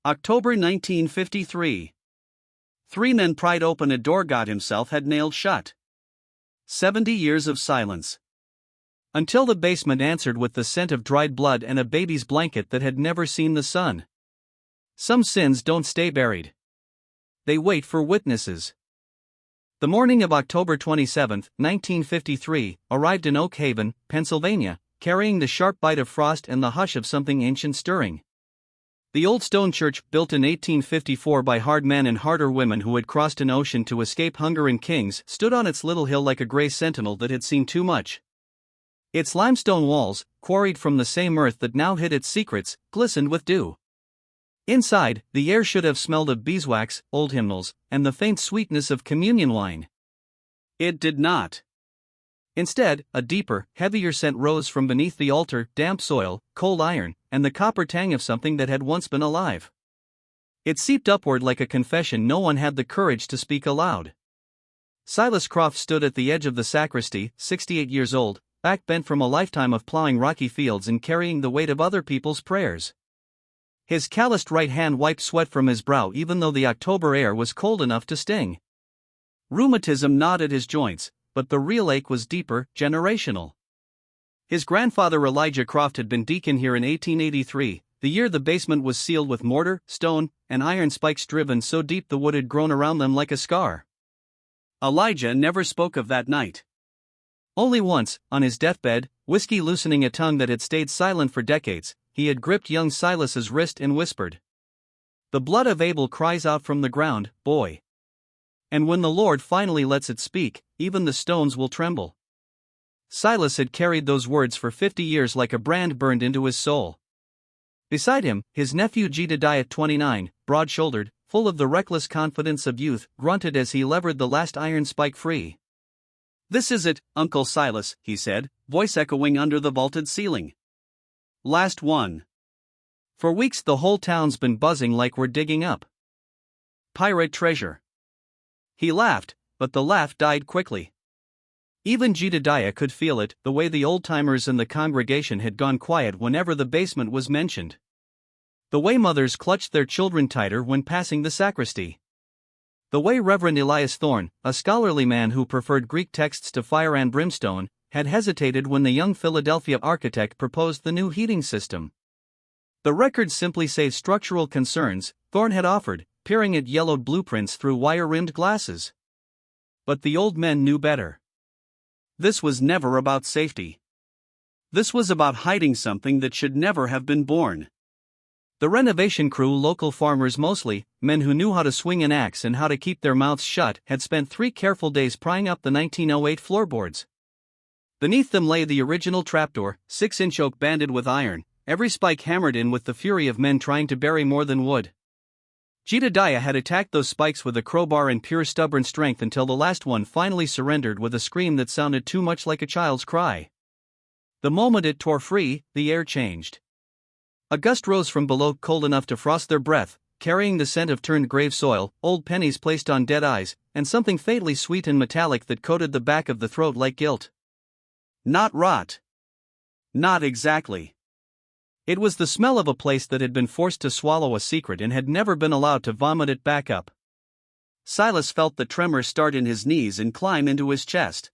October 1953. 3 men pried open a door God himself had nailed shut. 70 years of silence. Until the basement answered with the scent of dried blood and a baby's blanket that had never seen the sun. Some sins don't stay buried. They wait for witnesses. The morning of October 27, 1953, arrived in Oak Haven, Pennsylvania, carrying the sharp bite of frost and the hush of something ancient stirring. The old stone church, built in 1854 by hard men and harder women who had crossed an ocean to escape hunger and kings, stood on its little hill like a gray sentinel that had seen too much. Its limestone walls, quarried from the same earth that now hid its secrets, glistened with dew. Inside, the air should have smelled of beeswax, old hymnals, and the faint sweetness of communion wine. It did not. Instead, a deeper, heavier scent rose from beneath the altar: damp soil, cold iron, and the copper tang of something that had once been alive. It seeped upward like a confession no one had the courage to speak aloud. Silas Croft stood at the edge of the sacristy, 68 years old, back bent from a lifetime of plowing rocky fields and carrying the weight of other people's prayers. His calloused right hand wiped sweat from his brow even though the October air was cold enough to sting. Rheumatism gnawed at his joints, but the real ache was deeper, generational. His grandfather Elijah Croft had been deacon here in 1883, the year the basement was sealed with mortar, stone, and iron spikes driven so deep the wood had grown around them like a scar. Elijah never spoke of that night. Only once, on his deathbed, whiskey loosening a tongue that had stayed silent for decades, he had gripped young Silas's wrist and whispered, "The blood of Abel cries out from the ground, boy. And when the Lord finally lets it speak, even the stones will tremble." Silas had carried those words for 50 years like a brand burned into his soul. Beside him, his nephew Jedediah, 29, broad-shouldered, full of the reckless confidence of youth, grunted as he levered the last iron spike free. "This is it, Uncle Silas," he said, voice echoing under the vaulted ceiling. "Last one. For weeks the whole town's been buzzing like we're digging up pirate treasure." He laughed, but the laugh died quickly. Even Jedediah could feel it, the way the old-timers in the congregation had gone quiet whenever the basement was mentioned. The way mothers clutched their children tighter when passing the sacristy. The way Reverend Elias Thorne, a scholarly man who preferred Greek texts to fire and brimstone, had hesitated when the young Philadelphia architect proposed the new heating system. The record simply saved structural concerns, Thorne had offered, peering at yellowed blueprints through wire-rimmed glasses. But the old men knew better. This was never about safety. This was about hiding something that should never have been born. The renovation crew, local farmers mostly, men who knew how to swing an axe and how to keep their mouths shut, had spent 3 careful days prying up the 1908 floorboards. Beneath them lay the original trapdoor, 6-inch oak banded with iron, every spike hammered in with the fury of men trying to bury more than wood. Jedediah had attacked those spikes with a crowbar in pure stubborn strength until the last one finally surrendered with a scream that sounded too much like a child's cry. The moment it tore free, the air changed. A gust rose from below, cold enough to frost their breath, carrying the scent of turned grave soil, old pennies placed on dead eyes, and something faintly sweet and metallic that coated the back of the throat like guilt. Not rot. Not exactly. It was the smell of a place that had been forced to swallow a secret and had never been allowed to vomit it back up. Silas felt the tremor start in his knees and climb into his chest.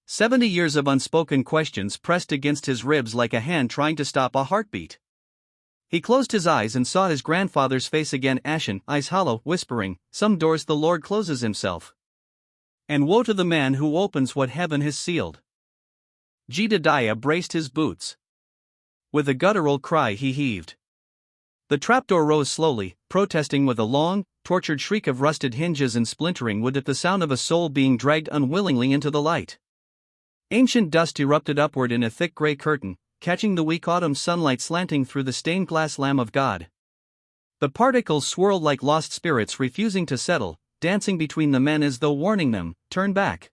70 years of unspoken questions pressed against his ribs like a hand trying to stop a heartbeat. He closed his eyes and saw his grandfather's face again, ashen, eyes hollow, whispering, "Some doors the Lord closes himself. And woe to the man who opens what heaven has sealed." Jedediah braced his boots. With a guttural cry he heaved. The trapdoor rose slowly, protesting with a long, tortured shriek of rusted hinges and splintering wood at the sound of a soul being dragged unwillingly into the light. Ancient dust erupted upward in a thick gray curtain, catching the weak autumn sunlight slanting through the stained glass Lamb of God. The particles swirled like lost spirits refusing to settle, dancing between the men as though warning them, "Turn back."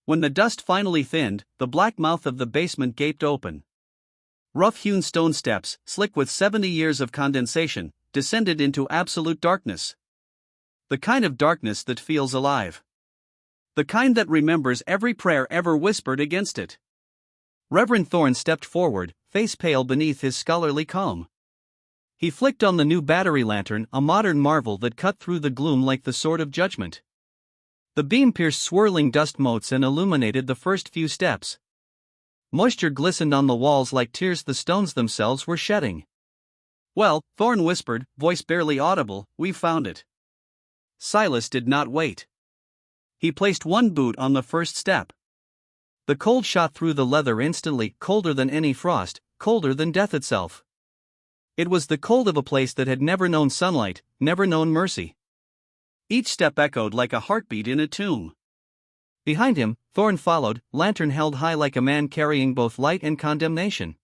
When the dust finally thinned, the black mouth of the basement gaped open. Rough-hewn stone steps, slick with 70 years of condensation, descended into absolute darkness. The kind of darkness that feels alive. The kind that remembers every prayer ever whispered against it. Reverend Thorne stepped forward, face pale beneath his scholarly calm. He flicked on the new battery lantern, a modern marvel that cut through the gloom like the sword of judgment. The beam pierced swirling dust motes and illuminated the first few steps. Moisture glistened on the walls like tears the stones themselves were shedding. "Well," Thorn whispered, voice barely audible, "we've found it." Silas did not wait. He placed one boot on the first step. The cold shot through the leather instantly, colder than any frost, colder than death itself. It was the cold of a place that had never known sunlight, never known mercy. Each step echoed like a heartbeat in a tomb. Behind him, Thorn followed, lantern held high like a man carrying both light and condemnation.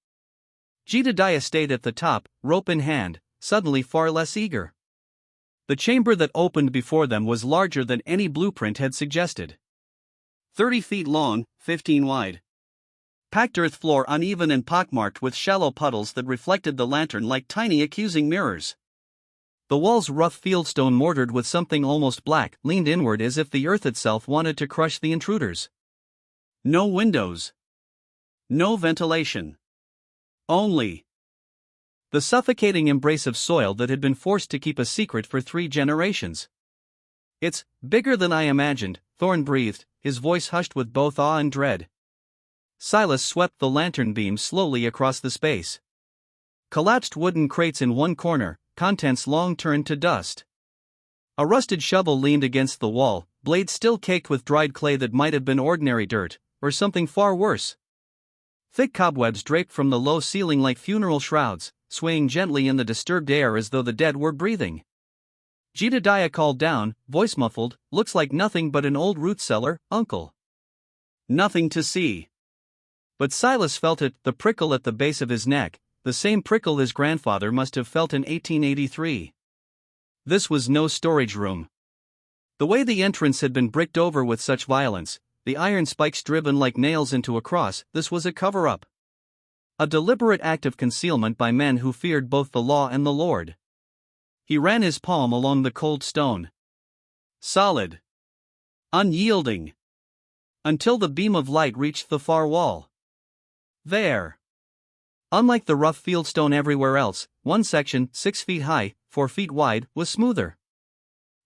Jedediah stayed at the top, rope in hand, suddenly far less eager. The chamber that opened before them was larger than any blueprint had suggested. 30 feet long, 15 wide. Packed earth floor uneven and pockmarked with shallow puddles that reflected the lantern like tiny accusing mirrors. The walls rough fieldstone mortared with something almost black, leaned inward as if the earth itself wanted to crush the intruders. No windows. No ventilation. Only the suffocating embrace of soil that had been forced to keep a secret for 3 generations. "It's bigger than I imagined," Thorn breathed, his voice hushed with both awe and dread. Silas swept the lantern beam slowly across the space. Collapsed wooden crates in one corner, contents long turned to dust. A rusted shovel leaned against the wall, blade still caked with dried clay that might have been ordinary dirt, or something far worse. Thick cobwebs draped from the low ceiling like funeral shrouds, swaying gently in the disturbed air as though the dead were breathing. Jedediah called down, voice muffled, "Looks like nothing but an old root cellar, Uncle." Nothing to see. But Silas felt it, the prickle at the base of his neck, the same prickle his grandfather must have felt in 1883. This was no storage room. The way the entrance had been bricked over with such violence, the iron spikes driven like nails into a cross, this was a cover-up. A deliberate act of concealment by men who feared both the law and the Lord. He ran his palm along the cold stone. Solid. Unyielding. Until the beam of light reached the far wall. There. Unlike the rough fieldstone everywhere else, one section, 6 feet high, 4 feet wide, was smoother.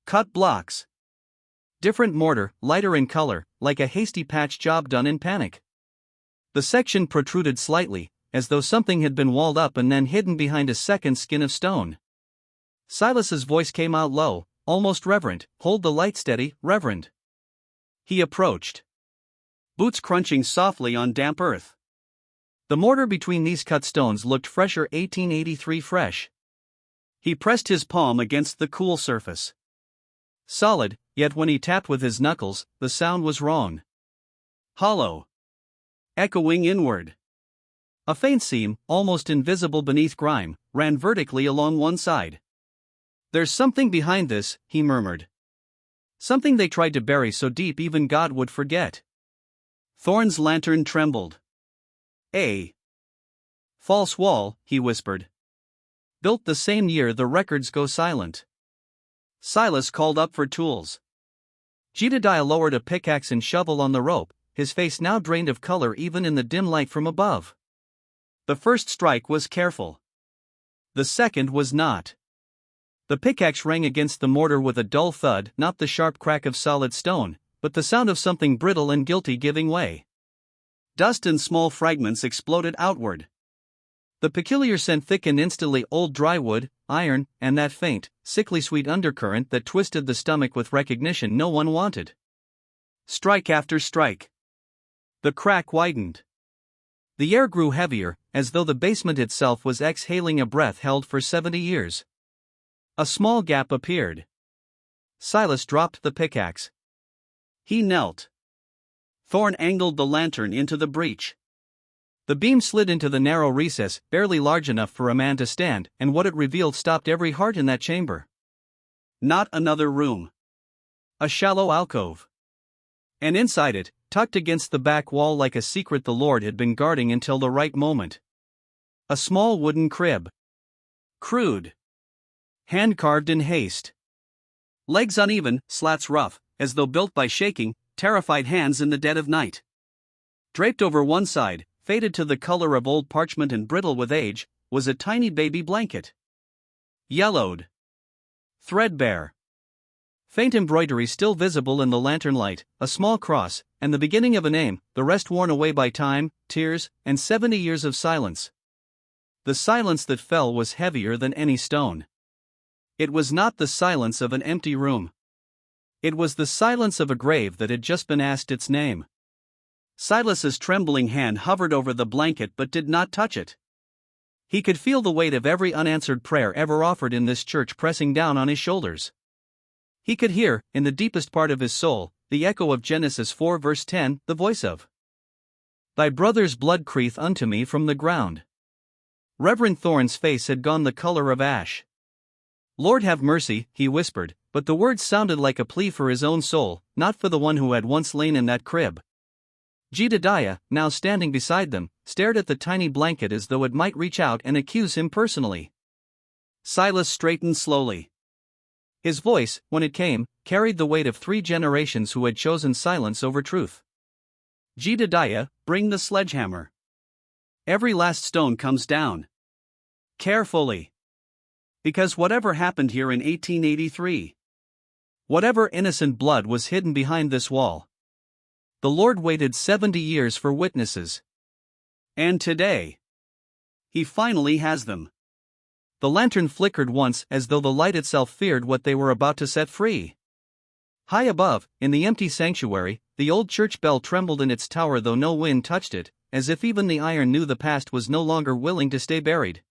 Cut blocks. Different mortar, lighter in color, like a hasty patch job done in panic. The section protruded slightly, as though something had been walled up and then hidden behind a second skin of stone. Silas's voice came out low, almost reverent, "Hold the light steady, Reverend." He approached. Boots crunching softly on damp earth. The mortar between these cut stones looked fresher, 1883 fresh. He pressed his palm against the cool surface. Solid, yet when he tapped with his knuckles, the sound was wrong. Hollow. Echoing inward. A faint seam, almost invisible beneath grime, ran vertically along one side. "There's something behind this," he murmured. Something they tried to bury so deep even God would forget. Thorn's lantern trembled. "A false wall," he whispered. "Built the same year the records go silent." Silas called up for tools. Jedediah lowered a pickaxe and shovel on the rope, his face now drained of color even in the dim light from above. The first strike was careful. The second was not. The pickaxe rang against the mortar with a dull thud, not the sharp crack of solid stone, but the sound of something brittle and guilty giving way. Dust and small fragments exploded outward. The peculiar scent thickened instantly, old dry wood, iron, and that faint, sickly sweet undercurrent that twisted the stomach with recognition no one wanted. Strike after strike. The crack widened. The air grew heavier, as though the basement itself was exhaling a breath held for 70 years. A small gap appeared. Silas dropped the pickaxe. He knelt. Thorn angled the lantern into the breach. The beam slid into the narrow recess, barely large enough for a man to stand, and what it revealed stopped every heart in that chamber. Not another room. A shallow alcove. And inside it, tucked against the back wall like a secret the Lord had been guarding until the right moment. A small wooden crib. Crude. Hand-carved in haste. Legs uneven, slats rough, as though built by shaking, terrified hands in the dead of night. Draped over one side, faded to the color of old parchment and brittle with age, was a tiny baby blanket. Yellowed. Threadbare. Faint embroidery still visible in the lantern light, a small cross, and the beginning of a name, the rest worn away by time, tears, and 70 years of silence. The silence that fell was heavier than any stone. It was not the silence of an empty room. It was the silence of a grave that had just been asked its name. Silas's trembling hand hovered over the blanket but did not touch it. He could feel the weight of every unanswered prayer ever offered in this church pressing down on his shoulders. He could hear, in the deepest part of his soul, the echo of Genesis 4 verse 10, the voice of "Thy brother's blood crieth unto me from the ground." Reverend Thorne's face had gone the color of ash. "Lord have mercy," he whispered, but the words sounded like a plea for his own soul, not for the one who had once lain in that crib. Jedediah, now standing beside them, stared at the tiny blanket as though it might reach out and accuse him personally. Silas straightened slowly. His voice, when it came, carried the weight of 3 generations who had chosen silence over truth. "Jedediah, bring the sledgehammer. Every last stone comes down. Carefully. Because whatever happened here in 1883, whatever innocent blood was hidden behind this wall, the Lord waited 70 years for witnesses. And today, He finally has them." The lantern flickered once as though the light itself feared what they were about to set free. High above, in the empty sanctuary, the old church bell trembled in its tower though no wind touched it, as if even the iron knew the past was no longer willing to stay buried.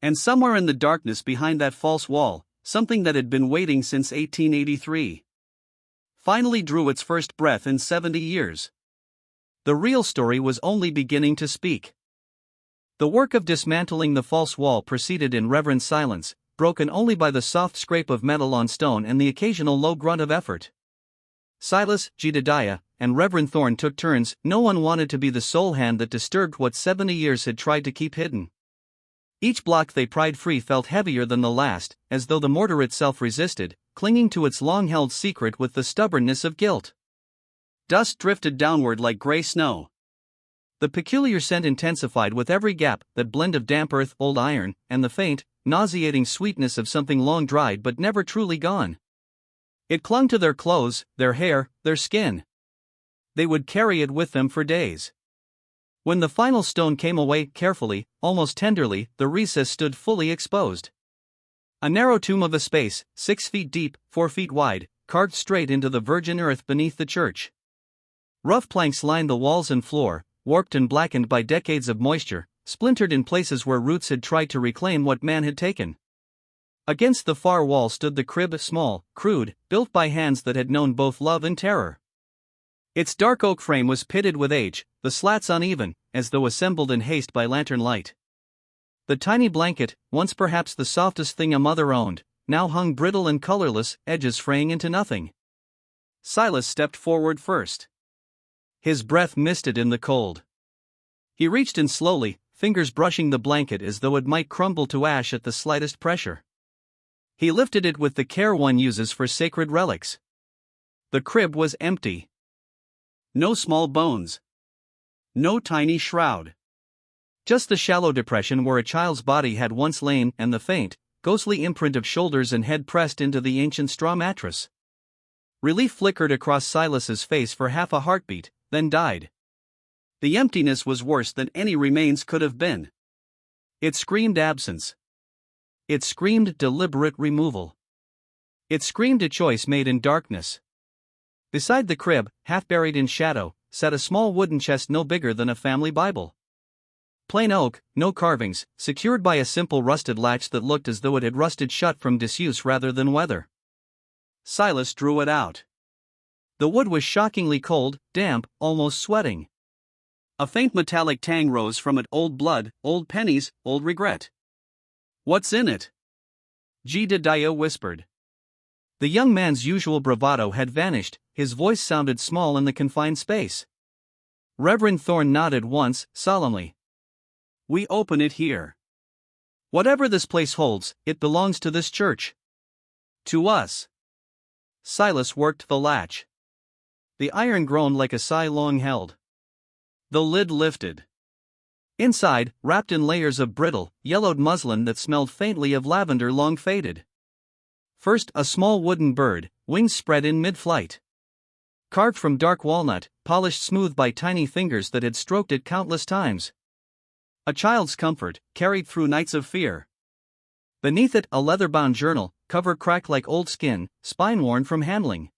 And somewhere in the darkness behind that false wall, something that had been waiting since 1883 finally drew its first breath in 70 years. The real story was only beginning to speak. The work of dismantling the false wall proceeded in reverent silence, broken only by the soft scrape of metal on stone and the occasional low grunt of effort. Silas, Jedediah, and Reverend Thorne took turns. No one wanted to be the sole hand that disturbed what 70 years had tried to keep hidden. Each block they pried free felt heavier than the last, as though the mortar itself resisted, clinging to its long-held secret with the stubbornness of guilt. Dust drifted downward like gray snow. The peculiar scent intensified with every gap, that blend of damp earth, old iron, and the faint, nauseating sweetness of something long dried but never truly gone. It clung to their clothes, their hair, their skin. They would carry it with them for days. When the final stone came away, carefully, almost tenderly, the recess stood fully exposed. A narrow tomb of a space, 6 feet deep, 4 feet wide, carved straight into the virgin earth beneath the church. Rough planks lined the walls and floor, warped and blackened by decades of moisture, splintered in places where roots had tried to reclaim what man had taken. Against the far wall stood the crib, small, crude, built by hands that had known both love and terror. Its dark oak frame was pitted with age, the slats uneven, as though assembled in haste by lantern light. The tiny blanket, once perhaps the softest thing a mother owned, now hung brittle and colorless, edges fraying into nothing. Silas stepped forward first. His breath misted in the cold. He reached in slowly, fingers brushing the blanket as though it might crumble to ash at the slightest pressure. He lifted it with the care one uses for sacred relics. The crib was empty. No small bones. No tiny shroud. Just the shallow depression where a child's body had once lain and the faint, ghostly imprint of shoulders and head pressed into the ancient straw mattress. Relief flickered across Silas's face for half a heartbeat, then died. The emptiness was worse than any remains could have been. It screamed absence. It screamed deliberate removal. It screamed a choice made in darkness. Beside the crib, half buried in shadow, sat a small wooden chest no bigger than a family Bible. Plain oak, no carvings, secured by a simple rusted latch that looked as though it had rusted shut from disuse rather than weather. Silas drew it out. The wood was shockingly cold, damp, almost sweating. A faint metallic tang rose from it. Old blood, old pennies, old regret. "What's in it?" Jedediah whispered. The young man's usual bravado had vanished, his voice sounded small in the confined space. Reverend Thorne nodded once, solemnly. "We open it here. Whatever this place holds, it belongs to this church. To us." Silas worked the latch. The iron groaned like a sigh long held. The lid lifted. Inside, wrapped in layers of brittle, yellowed muslin that smelled faintly of lavender long faded. First, a small wooden bird, wings spread in mid-flight. Carved from dark walnut, polished smooth by tiny fingers that had stroked it countless times. A child's comfort, carried through nights of fear. Beneath it, a leather-bound journal, cover cracked like old skin, spine worn from handling.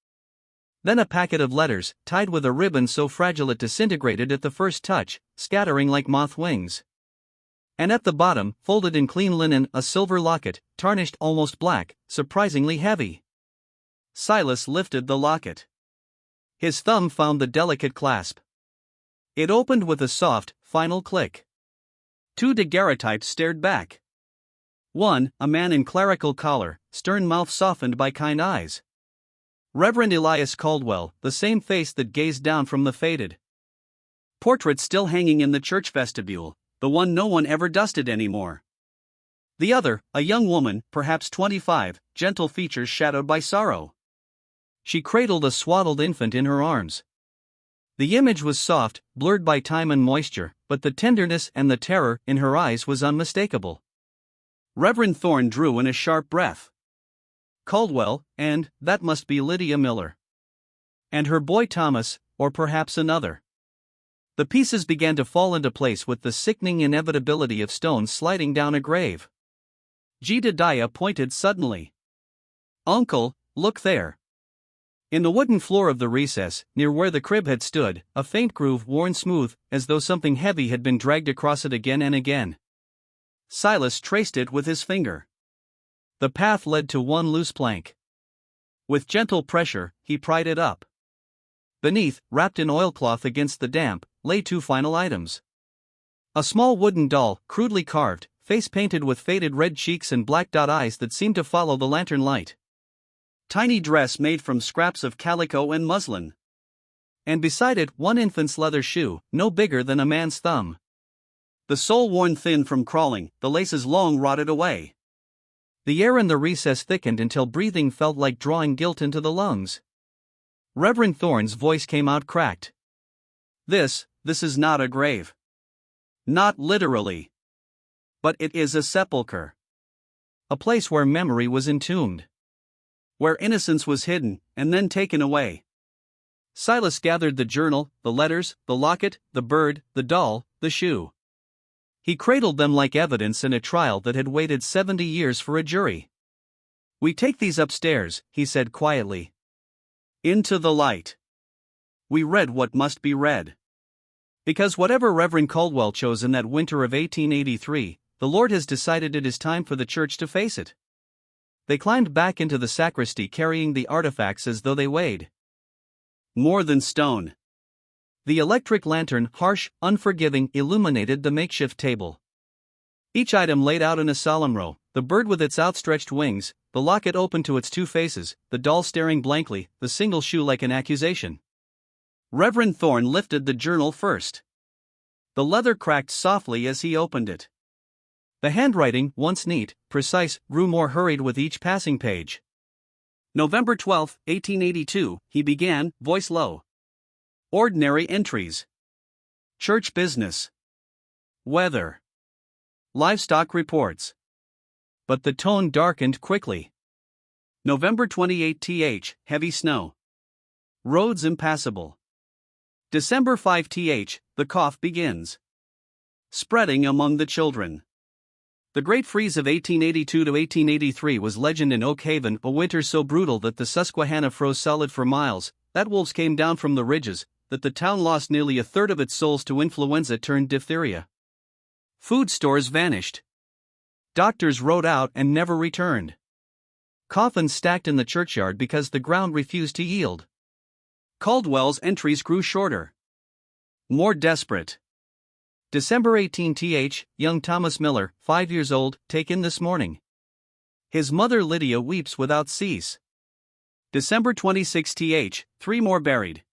Then a packet of letters, tied with a ribbon so fragile it disintegrated at the first touch, scattering like moth wings. And at the bottom, folded in clean linen, a silver locket, tarnished almost black, surprisingly heavy. Silas lifted the locket. His thumb found the delicate clasp. It opened with a soft, final click. Two daguerreotypes stared back. One, a man in clerical collar, stern mouth softened by kind eyes. Reverend Elias Caldwell, the same face that gazed down from the faded portrait still hanging in the church vestibule, the one no one ever dusted anymore. The other, a young woman, perhaps 25, gentle features shadowed by sorrow. She cradled a swaddled infant in her arms. The image was soft, blurred by time and moisture, but the tenderness and the terror in her eyes was unmistakable. Reverend Thorne drew in a sharp breath. Caldwell, and that must be Lydia Miller. And her boy Thomas, or perhaps another. The pieces began to fall into place with the sickening inevitability of stones sliding down a grave. Jedediah pointed suddenly. "Uncle, look there." In the wooden floor of the recess, near where the crib had stood, a faint groove worn smooth, as though something heavy had been dragged across it again and again. Silas traced it with his finger. The path led to one loose plank. With gentle pressure, he pried it up. Beneath, wrapped in oilcloth against the damp, lay two final items. A small wooden doll, crudely carved, face painted with faded red cheeks and black dot eyes that seemed to follow the lantern light. Tiny dress made from scraps of calico and muslin. And beside it, one infant's leather shoe, no bigger than a man's thumb. The sole worn thin from crawling, the laces long rotted away. The air in the recess thickened until breathing felt like drawing guilt into the lungs. Reverend Thorne's voice came out cracked. This is not a grave. Not literally. But it is a sepulchre. A place where memory was entombed. Where innocence was hidden, and then taken away. Silas gathered the journal, the letters, the locket, the bird, the doll, the shoe. He cradled them like evidence in a trial that had waited 70 years for a jury. "We take these upstairs," he said quietly. "Into the light. We read what must be read. Because whatever Reverend Caldwell chose in that winter of 1883, the Lord has decided it is time for the church to face it." They climbed back into the sacristy carrying the artifacts as though they weighed more than stone. The electric lantern, harsh, unforgiving, illuminated the makeshift table. Each item laid out in a solemn row, the bird with its outstretched wings, the locket open to its two faces, the doll staring blankly, the single shoe like an accusation. Reverend Thorne lifted the journal first. The leather cracked softly as he opened it. The handwriting, once neat, precise, grew more hurried with each passing page. "November 12, 1882, he began, voice low. Ordinary entries. Church business. Weather. Livestock reports." But the tone darkened quickly. "November 28 th, heavy snow. Roads impassable. December 5 th, the cough begins. Spreading among the children." The Great Freeze of 1882 to 1883 was legend in Oak Haven, a winter so brutal that the Susquehanna froze solid for miles, that wolves came down from the ridges, that the town lost nearly a third of its souls to influenza turned diphtheria. Food stores vanished. Doctors rode out and never returned. Coffins stacked in the churchyard because the ground refused to yield. Caldwell's entries grew shorter. More desperate. December 18 th, young Thomas Miller, 5 years old, taken this morning. His mother Lydia weeps without cease. December 26 th, 3 more buried.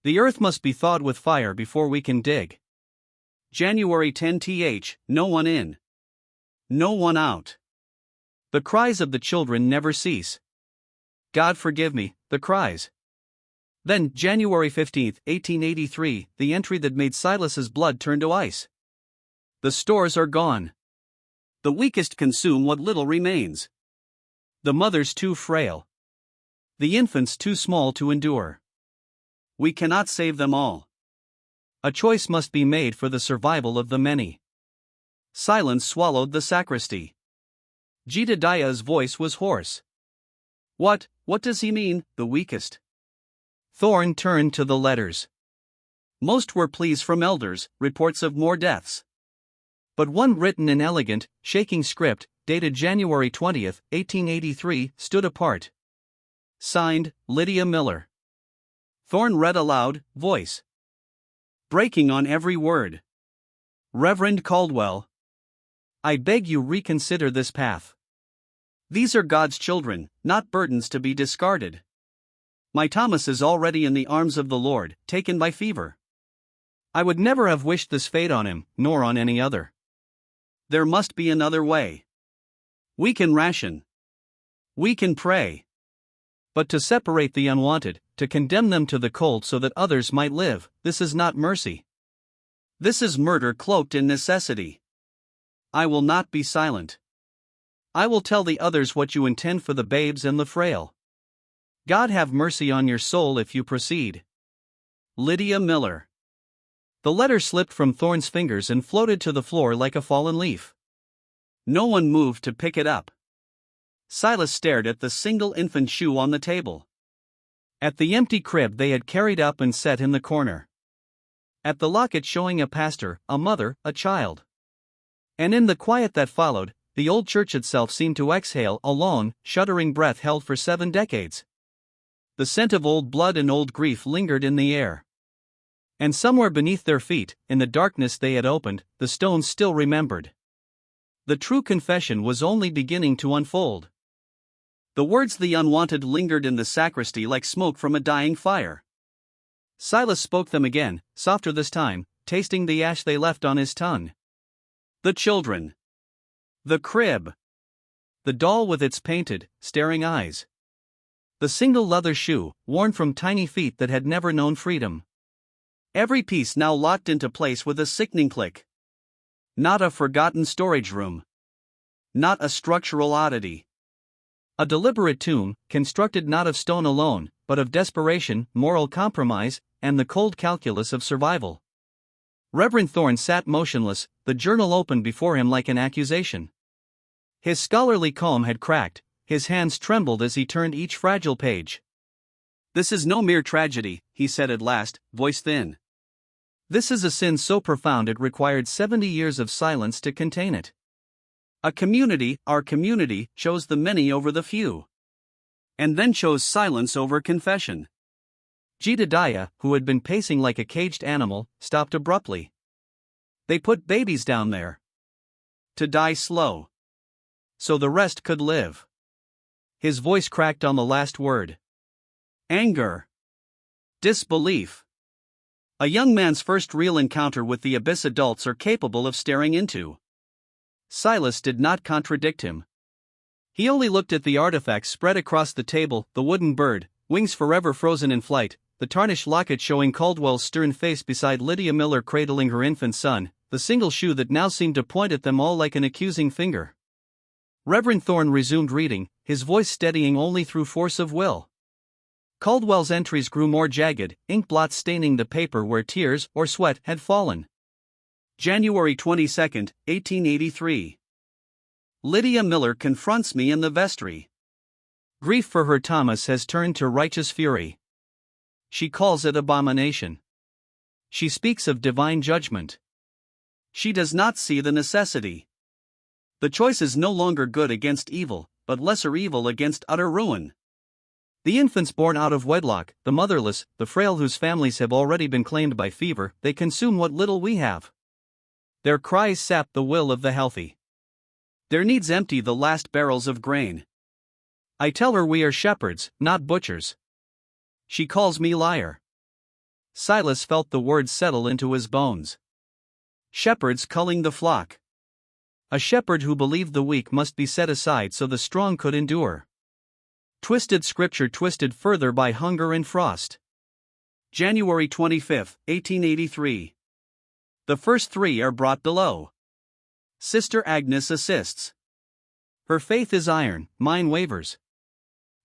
The earth must be thawed with fire before we can dig. January 10 th, no one in. No one out. The cries of the children never cease. God forgive me, the cries. Then, January 15, 1883, the entry that made Silas's blood turn to ice. The stores are gone. The weakest consume what little remains. The mothers too frail. The infants too small to endure. We cannot save them all. A choice must be made for the survival of the many. Silence swallowed the sacristy. Jedediah's voice was hoarse. What does he mean, the weakest? Thorn turned to the letters. Most were pleas from elders, reports of more deaths. But one written in elegant, shaking script, dated January 20, 1883, stood apart. Signed, Lydia Miller. Thorn read aloud, voice breaking on every word. Reverend Caldwell, I beg you reconsider this path. These are God's children, not burdens to be discarded. My Thomas is already in the arms of the Lord, taken by fever. I would never have wished this fate on him, nor on any other. There must be another way. We can ration. We can pray. But to separate the unwanted, to condemn them to the cold so that others might live, this is not mercy. This is murder cloaked in necessity. I will not be silent. I will tell the others what you intend for the babes and the frail. God have mercy on your soul if you proceed. Lydia Miller. The letter slipped from Thorn's fingers and floated to the floor like a fallen leaf. No one moved to pick it up. Silas stared at the single infant shoe on the table. At the empty crib they had carried up and set in the corner. At the locket showing a pastor, a mother, a child. And in the quiet that followed, the old church itself seemed to exhale a long, shuddering breath held for 7 decades. The scent of old blood and old grief lingered in the air. And somewhere beneath their feet, in the darkness they had opened, the stones still remembered. The true confession was only beginning to unfold. The words the unwanted lingered in the sacristy like smoke from a dying fire. Silas spoke them again, softer this time, tasting the ash they left on his tongue. The children. The crib. The doll with its painted, staring eyes. The single leather shoe, worn from tiny feet that had never known freedom. Every piece now locked into place with a sickening click. Not a forgotten storage room. Not a structural oddity. A deliberate tomb, constructed not of stone alone, but of desperation, moral compromise, and the cold calculus of survival. Reverend Thorn sat motionless, the journal open before him like an accusation. His scholarly calm had cracked, his hands trembled as he turned each fragile page. This is no mere tragedy, he said at last, voice thin. This is a sin so profound it required 70 years of silence to contain it. A community, our community, chose the many over the few. And then chose silence over confession. Jedediah, who had been pacing like a caged animal, stopped abruptly. They put babies down there. To die slow. So the rest could live. His voice cracked on the last word. Anger. Disbelief. A young man's first real encounter with the abyss adults are capable of staring into. Silas did not contradict him. He only looked at the artifacts spread across the table, the wooden bird, wings forever frozen in flight, the tarnished locket showing Caldwell's stern face beside Lydia Miller cradling her infant son, the single shoe that now seemed to point at them all like an accusing finger. Reverend Thorn resumed reading, his voice steadying only through force of will. Caldwell's entries grew more jagged, ink blots staining the paper where tears or sweat had fallen. January 22, 1883. Lydia Miller confronts me in the vestry. Grief for her Thomas has turned to righteous fury. She calls it abomination. She speaks of divine judgment. She does not see the necessity. The choice is no longer good against evil, but lesser evil against utter ruin. The infants born out of wedlock, the motherless, the frail whose families have already been claimed by fever, they consume what little we have. Their cries sap the will of the healthy. Their needs empty the last barrels of grain. I tell her we are shepherds, not butchers. She calls me liar. Silas felt the words settle into his bones. Shepherds culling the flock. A shepherd who believed the weak must be set aside so the strong could endure. Twisted scripture twisted further by hunger and frost. January 25, 1883. The first 3 are brought below. Sister Agnes assists. Her faith is iron, mine wavers.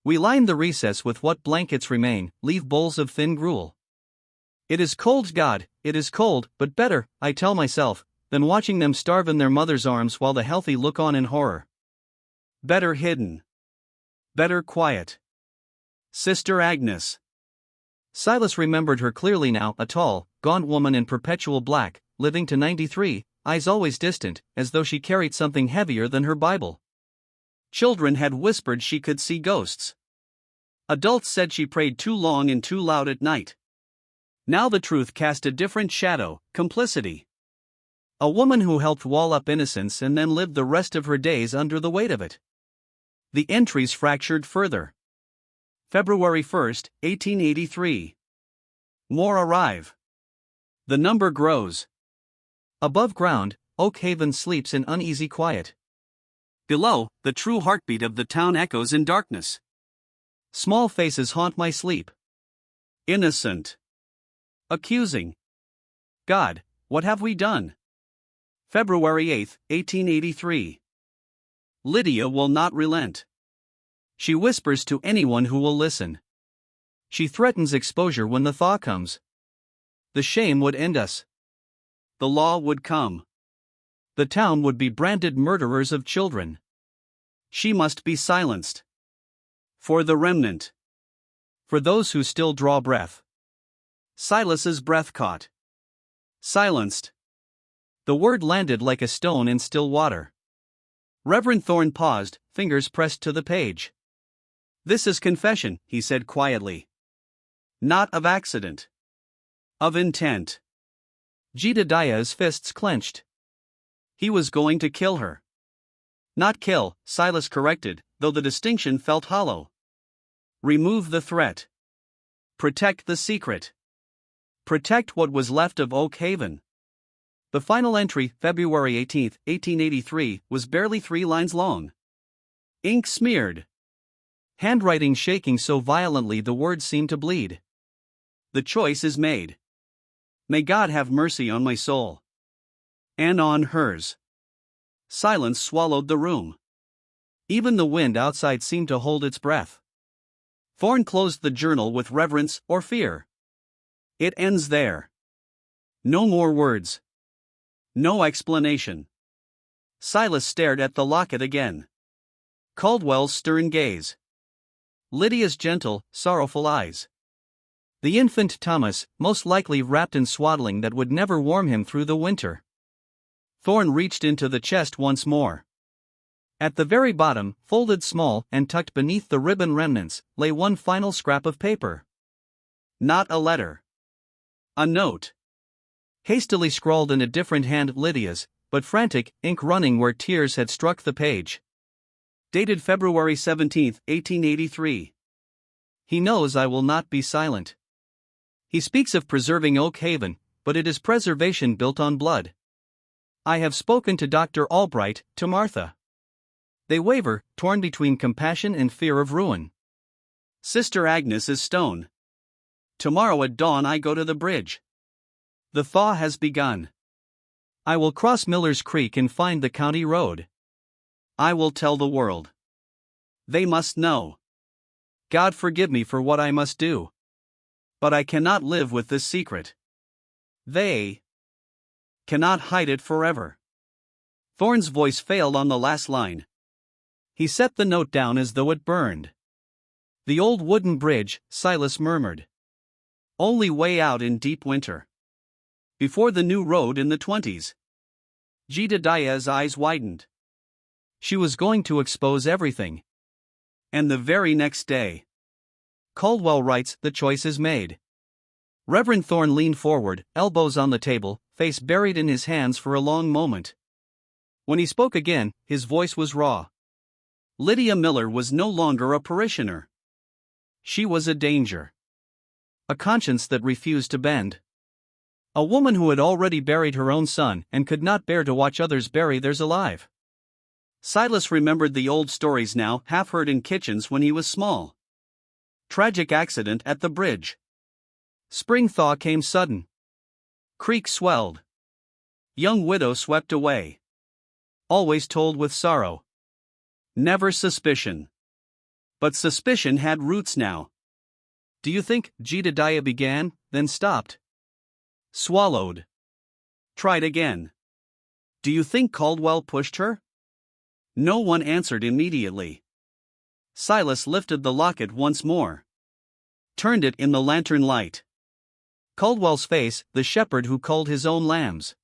We line the recess with what blankets remain, leave bowls of thin gruel. It is cold, God, it is cold, but better, I tell myself, than watching them starve in their mother's arms while the healthy look on in horror. Better hidden. Better quiet. Sister Agnes. Silas remembered her clearly now, a tall, gaunt woman in perpetual black, living to 93, eyes always distant, as though she carried something heavier than her Bible. Children had whispered she could see ghosts. Adults said she prayed too long and too loud at night. Now the truth cast a different shadow: complicity. A woman who helped wall up innocence and then lived the rest of her days under the weight of it. The entries fractured further. February 1, 1883. More arrive. The number grows. Above ground, Oak Haven sleeps in uneasy quiet. Below, the true heartbeat of the town echoes in darkness. Small faces haunt my sleep. Innocent. Accusing. God, what have we done? February 8, 1883. Lydia will not relent. She whispers to anyone who will listen. She threatens exposure when the thaw comes. The shame would end us. The law would come. The town would be branded murderers of children. She must be silenced. For the remnant. For those who still draw breath. Silas's breath caught. Silenced. The word landed like a stone in still water. Reverend Thorne paused, fingers pressed to the page. This is confession, he said quietly. Not of accident. Of intent. Jedediah's fists clenched. He was going to kill her. Not kill, Silas corrected, though the distinction felt hollow. Remove the threat. Protect the secret. Protect what was left of Oak Haven. The final entry, February 18, 1883, was barely 3 lines long. Ink smeared. Handwriting shaking so violently the words seemed to bleed. The choice is made. May God have mercy on my soul. And on hers. Silence swallowed the room. Even the wind outside seemed to hold its breath. Thorne closed the journal with reverence or fear. It ends there. No more words. No explanation. Silas stared at the locket again. Caldwell's stern gaze. Lydia's gentle, sorrowful eyes. The infant Thomas, most likely wrapped in swaddling that would never warm him through the winter. Thorne reached into the chest once more. At the very bottom, folded small and tucked beneath the ribbon remnants, lay one final scrap of paper. Not a letter. A note. Hastily scrawled in a different hand, Lydia's, but frantic, ink running where tears had struck the page. Dated February 17, 1883. He knows I will not be silent. He speaks of preserving Oak Haven, but it is preservation built on blood. I have spoken to Dr. Albright, to Martha. They waver, torn between compassion and fear of ruin. Sister Agnes is stone. Tomorrow at dawn I go to the bridge. The thaw has begun. I will cross Miller's Creek and find the county road. I will tell the world. They must know. God forgive me for what I must do. But I cannot live with this secret. They cannot hide it forever. Thorne's voice failed on the last line. He set the note down as though it burned. The old wooden bridge, Silas murmured. Only way out in deep winter. Before the new road in the 20s. Jedediah's eyes widened. She was going to expose everything. And the very next day. Caldwell writes, the choice is made. Reverend Thorne leaned forward, elbows on the table, face buried in his hands for a long moment. When he spoke again, his voice was raw. Lydia Miller was no longer a parishioner. She was a danger. A conscience that refused to bend. A woman who had already buried her own son and could not bear to watch others bury theirs alive. Silas remembered the old stories now, half heard in kitchens when he was small. Tragic accident at the bridge. Spring thaw came sudden. Creek swelled. Young widow swept away. always told with sorrow. Never suspicion. But suspicion had roots now. Do you think, Jedediah began, then stopped? Swallowed. Tried again. Do you think Caldwell pushed her? No one answered immediately. Silas lifted the locket once more. Turned it in the lantern light. Caldwell's face, the shepherd who culled his own lambs.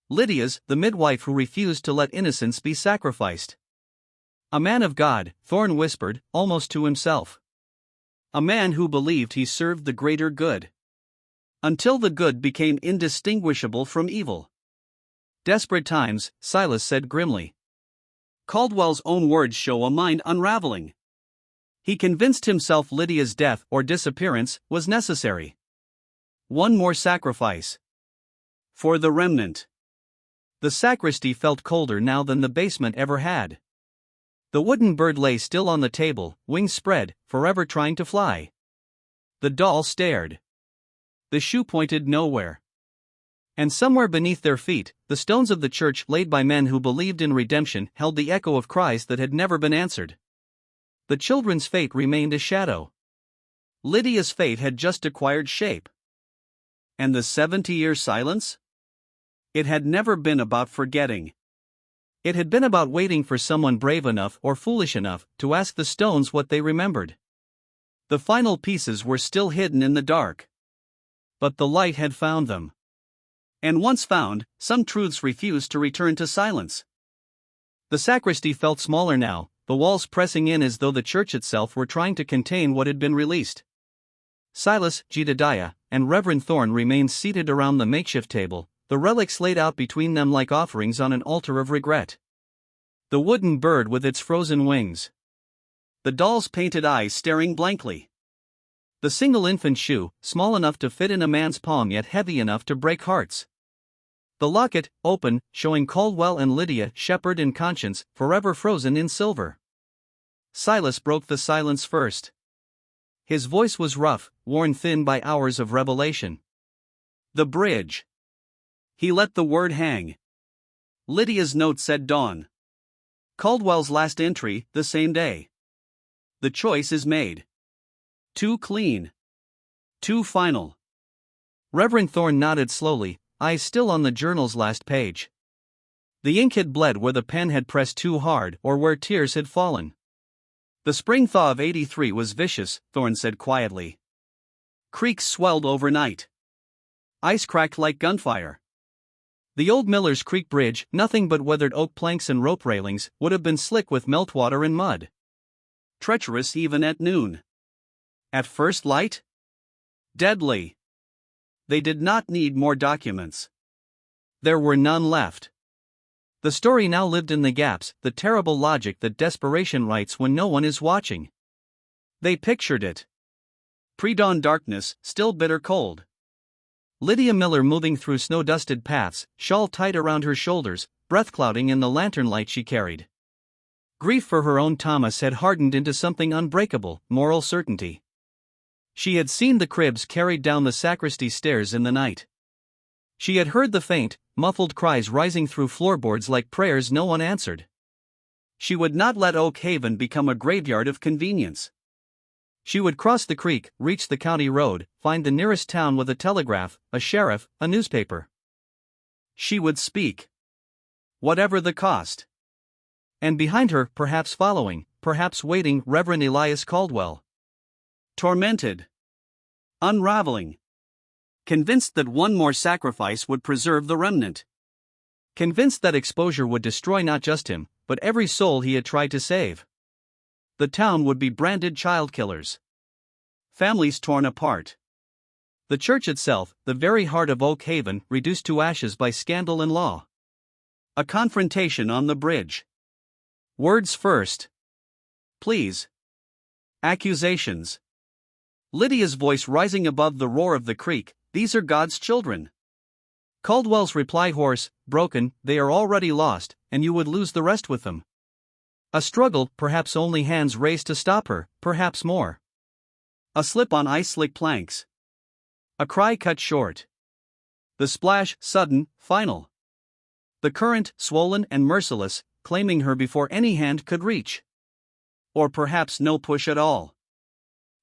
Lydia's, the midwife who refused to let innocence be sacrificed. A man of God, Thorne whispered, almost to himself. A man who believed he served the greater good. Until the good became indistinguishable from evil. Desperate times, Silas said grimly. Caldwell's own words show a mind unraveling. He convinced himself Lydia's death or disappearance was necessary. One more sacrifice. For the remnant. The sacristy felt colder now than the basement ever had. The wooden bird lay still on the table, wings spread, forever trying to fly. The doll stared. The shoe pointed nowhere. And somewhere beneath their feet, the stones of the church laid by men who believed in redemption held the echo of cries that had never been answered. The children's fate remained a shadow. Lydia's fate had just acquired shape. And the 70-year silence? It had never been about forgetting. It had been about waiting for someone brave enough or foolish enough to ask the stones what they remembered. The final pieces were still hidden in the dark. But the light had found them. And once found, some truths refused to return to silence. The sacristy felt smaller now, the walls pressing in as though the church itself were trying to contain what had been released. Silas, Jedediah, and Reverend Thorne remained seated around the makeshift table, the relics laid out between them like offerings on an altar of regret. The wooden bird with its frozen wings. The doll's painted eyes staring blankly. The single infant shoe, small enough to fit in a man's palm yet heavy enough to break hearts. The locket, open, showing Caldwell and Lydia, shepherd and conscience, forever frozen in silver. Silas broke the silence first. His voice was rough, worn thin by hours of revelation. The bridge. He let the word hang. Lydia's note said dawn. Caldwell's last entry, the same day. The choice is made. Too clean. Too final. Reverend Thorne nodded slowly, eyes still on the journal's last page. The ink had bled where the pen had pressed too hard or where tears had fallen. The spring thaw of '83 was vicious, Thorne said quietly. Creeks swelled overnight. Ice cracked like gunfire. The old Miller's Creek Bridge, nothing but weathered oak planks and rope railings, would have been slick with meltwater and mud. Treacherous even at noon. At first light? Deadly. They did not need more documents. There were none left. The story now lived in the gaps, the terrible logic that desperation writes when no one is watching. They pictured it. Pre-dawn darkness, still bitter cold. Lydia Miller moving through snow-dusted paths, shawl tight around her shoulders, breath clouding in the lantern light she carried. Grief for her own Thomas had hardened into something unbreakable, moral certainty. She had seen the cribs carried down the sacristy stairs in the night. She had heard the faint, muffled cries rising through floorboards like prayers no one answered. She would not let Oak Haven become a graveyard of convenience. She would cross the creek, reach the county road, find the nearest town with a telegraph, a sheriff, a newspaper. She would speak. Whatever the cost. And behind her, perhaps following, perhaps waiting, Reverend Elias Caldwell. Tormented. Unraveling. Convinced that one more sacrifice would preserve the remnant. Convinced that exposure would destroy not just him, but every soul he had tried to save. The town would be branded child killers. Families torn apart. The church itself, the very heart of Oak Haven, reduced to ashes by scandal and law. A confrontation on the bridge. Words first. Pleas. Accusations. Lydia's voice rising above the roar of the creek, "These are God's children." Caldwell's reply hoarse, broken, "They are already lost, and you would lose the rest with them." A struggle, perhaps only hands raised to stop her, perhaps more. A slip on ice-slick planks. A cry cut short. The splash, sudden, final. The current, swollen and merciless, claiming her before any hand could reach. Or perhaps no push at all.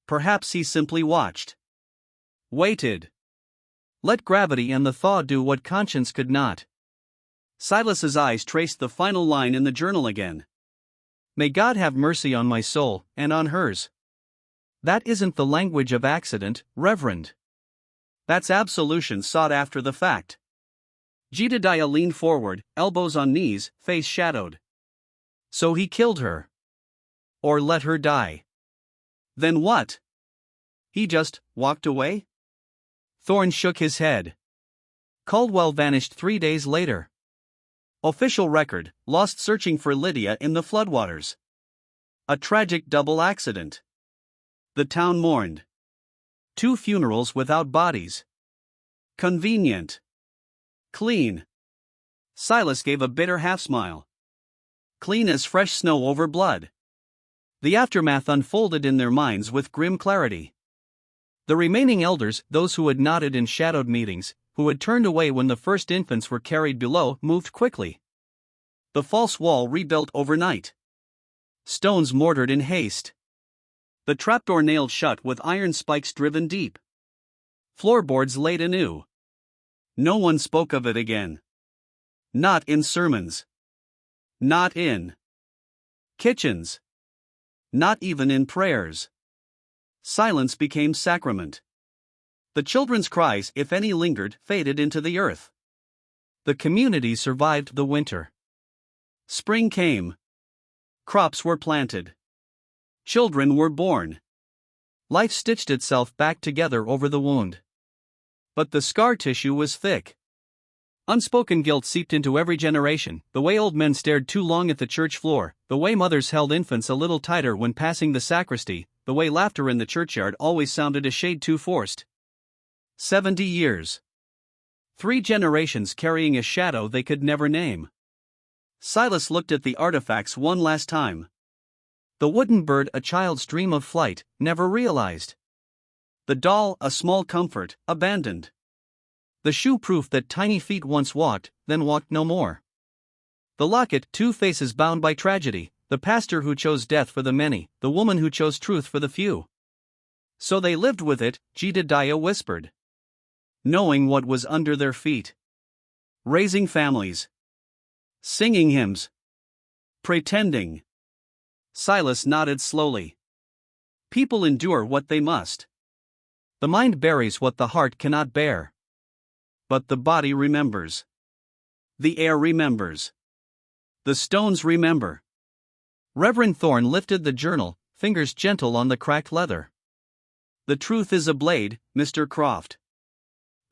Perhaps he simply watched. Waited. Let gravity and the thaw do what conscience could not. Silas's eyes traced the final line in the journal again. May God have mercy on my soul, and on hers. That isn't the language of accident, Reverend. That's absolution sought after the fact. Jedediah leaned forward, elbows on knees, face shadowed. So he killed her. Or let her die. Then what? He just walked away? Thorne shook his head. Caldwell vanished 3 days later. Official record, lost searching for Lydia in the floodwaters. A tragic double accident. The town mourned. 2 funerals without bodies. Convenient. Clean. Silas gave a bitter half-smile. Clean as fresh snow over blood. The aftermath unfolded in their minds with grim clarity. The remaining elders, those who had nodded in shadowed meetings, who had turned away when the first infants were carried below, moved quickly. The false wall rebuilt overnight. Stones mortared in haste. The trapdoor nailed shut with iron spikes driven deep. Floorboards laid anew. No one spoke of it again. Not in sermons. Not in kitchens. Not even in prayers. Silence became sacrament. The children's cries, if any lingered, faded into the earth. The community survived the winter. Spring came. Crops were planted. Children were born. Life stitched itself back together over the wound. But the scar tissue was thick. Unspoken guilt seeped into every generation, the way old men stared too long at the church floor, the way mothers held infants a little tighter when passing the sacristy, the way laughter in the churchyard always sounded a shade too forced. 70 years. 3 generations carrying a shadow they could never name. Silas looked at the artifacts one last time. The wooden bird, a child's dream of flight, never realized. The doll, a small comfort, abandoned. The shoe proof that tiny feet once walked, then walked no more. The locket, 2 faces bound by tragedy, the pastor who chose death for the many, the woman who chose truth for the few. So they lived with it, Jedediah whispered. Knowing what was under their feet. Raising families. Singing hymns. Pretending. Silas nodded slowly. People endure what they must. The mind buries what the heart cannot bear. But the body remembers. The air remembers. The stones remember. Reverend Thorne lifted the journal, fingers gentle on the cracked leather. The truth is a blade, Mr. Croft.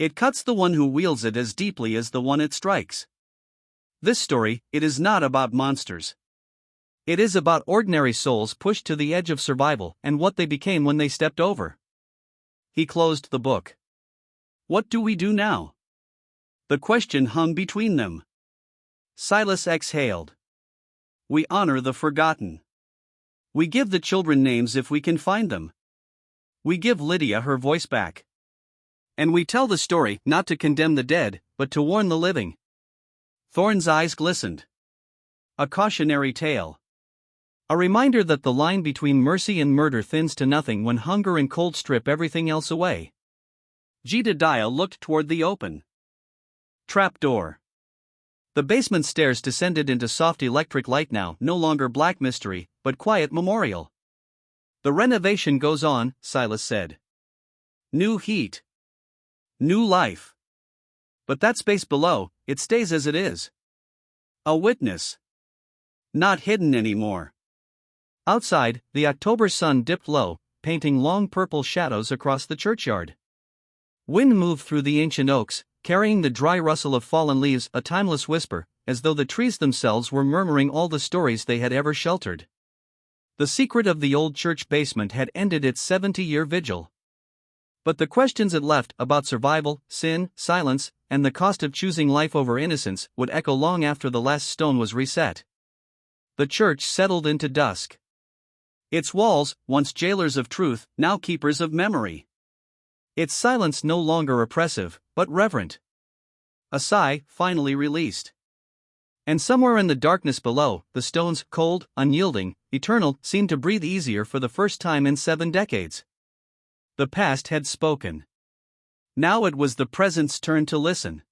It cuts the one who wields it as deeply as the one it strikes. This story, it is not about monsters. It is about ordinary souls pushed to the edge of survival and what they became when they stepped over. He closed the book. What do we do now? The question hung between them. Silas exhaled. We honor the forgotten. We give the children names if we can find them. We give Lydia her voice back. And we tell the story not to condemn the dead, but to warn the living. Thorne's eyes glistened. A cautionary tale. A reminder that the line between mercy and murder thins to nothing when hunger and cold strip everything else away. Jedediah looked toward the open trapdoor. The basement stairs descended into soft electric light now, no longer black mystery, but quiet memorial. The renovation goes on, Silas said. New heat. New life. But that space below, it stays as it is. A witness. Not hidden anymore. Outside, the October sun dipped low, painting long purple shadows across the churchyard. Wind moved through the ancient oaks, carrying the dry rustle of fallen leaves, a timeless whisper, as though the trees themselves were murmuring all the stories they had ever sheltered. The secret of the old church basement had ended its 70-year vigil. But the questions it left about survival, sin, silence, and the cost of choosing life over innocence would echo long after the last stone was reset. The church settled into dusk. Its walls, once jailers of truth, now keepers of memory. Its silence no longer oppressive, but reverent. A sigh finally released. And somewhere in the darkness below, the stones, cold, unyielding, eternal, seemed to breathe easier for the first time in 7 decades. The past had spoken. Now it was the present's turn to listen.